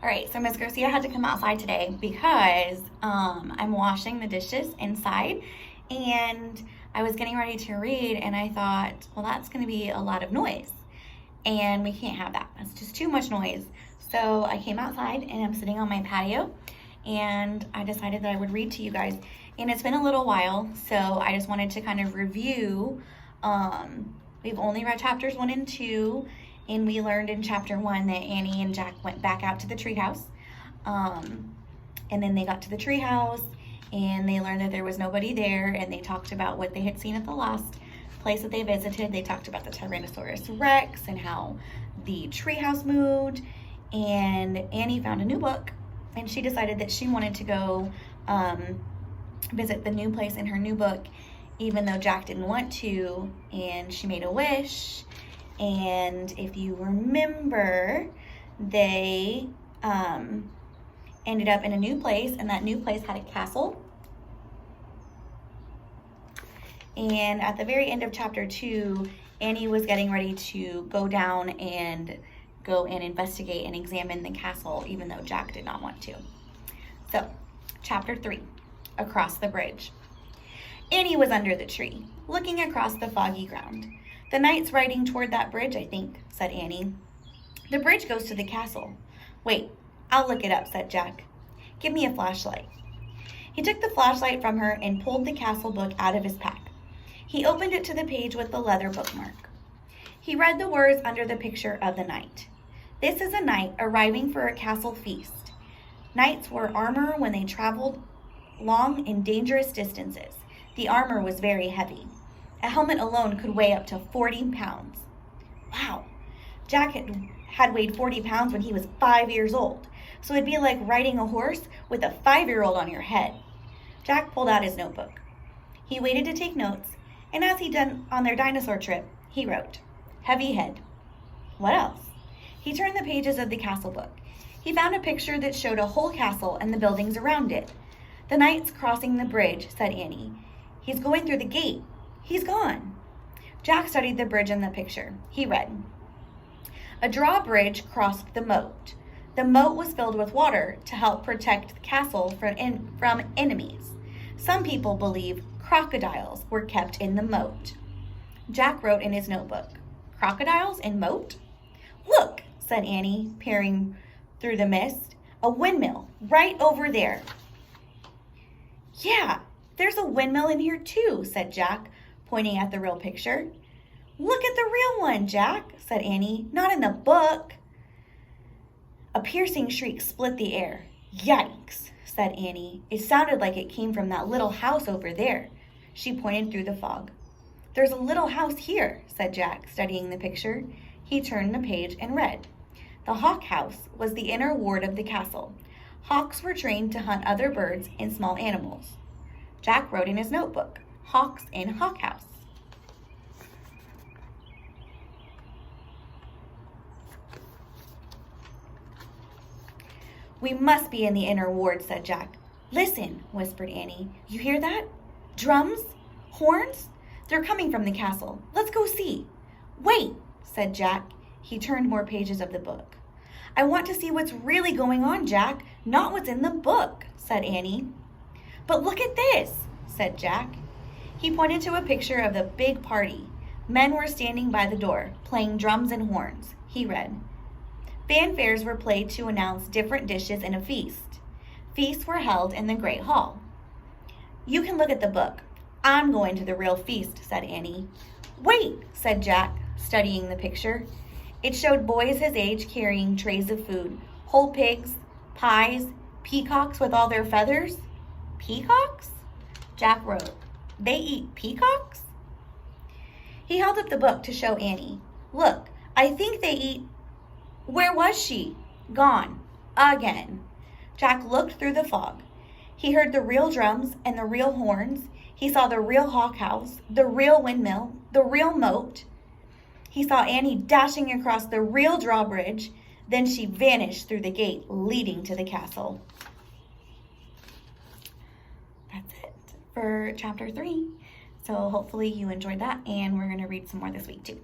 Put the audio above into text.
All right, so Miss Garcia had to come outside today because I'm washing the dishes inside, and I was getting ready to read, and I thought, well, that's going to be a lot of noise, and we can't have that. That's just too much noise. So I came outside, and I'm sitting on my patio, and I decided that I would read to you guys. And it's been a little while, so I just wanted to kind of review. We've only read chapters 1 and 2. And we learned in chapter 1 that Annie and Jack went back out to the treehouse. And then they got to the treehouse and they learned that there was nobody there, and they talked about what they had seen at the last place that they visited. They talked about the Tyrannosaurus Rex and how the treehouse moved. And Annie found a new book, and she decided that she wanted to go visit the new place in her new book, even though Jack didn't want to, and she made a wish. And if you remember, they ended up in a new place, and that new place had a castle. And at the very end of chapter 2, Annie was getting ready to go down and go and investigate and examine the castle, even though Jack did not want to. So, chapter 3, Across the Bridge. Annie was under the tree, looking across the foggy ground. "The knight's riding toward that bridge, I think," said Annie. "The bridge goes to the castle." "Wait, I'll look it up," said Jack. "Give me a flashlight." He took the flashlight from her and pulled the castle book out of his pack. He opened it to the page with the leather bookmark. He read the words under the picture of the knight. "This is a knight arriving for a castle feast. Knights wore armor when they traveled long and dangerous distances. The armor was very heavy. A helmet alone could weigh up to 40 pounds. Wow, Jack had weighed 40 pounds when he was 5 years old, so it'd be like riding a horse with a 5-year-old on your head. Jack pulled out his notebook. He waited to take notes, and as he'd done on their dinosaur trip, he wrote, "Heavy head." What else? He turned the pages of the castle book. He found a picture that showed a whole castle and the buildings around it. "The knight's crossing the bridge," said Annie. "He's going through the gate. He's gone." Jack studied the bridge in the picture. He read, "A drawbridge crossed the moat. The moat was filled with water to help protect the castle from enemies. Some people believe crocodiles were kept in the moat." Jack wrote in his notebook, "Crocodiles in moat?" "Look," said Annie, peering through the mist. "A windmill right over there." "Yeah, there's a windmill in here too," said Jack, pointing at the real picture. "Look at the real one, Jack," said Annie. "Not in the book." A piercing shriek split the air. "Yikes," said Annie. "It sounded like it came from that little house over there." She pointed through the fog. "There's a little house here," said Jack, studying the picture. He turned the page and read, "The hawk house was the inner ward of the castle. Hawks were trained to hunt other birds and small animals." Jack wrote in his notebook, "Hawks in hawk house." "We must be in the inner ward," said Jack. "Listen," whispered Annie. "You hear that? Drums? Horns? They're coming from the castle. Let's go see." "Wait," said Jack. He turned more pages of the book. "I want to see what's really going on, Jack, not what's in the book," said Annie. "But look at this," said Jack. He pointed to a picture of the big party. Men were standing by the door, playing drums and horns. He read, "Fanfares were played to announce different dishes in a feast. Feasts were held in the Great Hall." "You can look at the book. I'm going to the real feast," said Annie. "Wait," said Jack, studying the picture. It showed boys his age carrying trays of food, whole pigs, pies, peacocks with all their feathers. "Peacocks?" Jack wrote, "They eat peacocks?" He held up the book to show Annie. "Look, I think they eat—" Where was she? Gone. Again. Jack looked through the fog. He heard the real drums and the real horns. He saw the real hawk house, the real windmill, the real moat. He saw Annie dashing across the real drawbridge. Then she vanished through the gate leading to the castle. That's it for chapter 3. So hopefully you enjoyed that, and we're going to read some more this week too.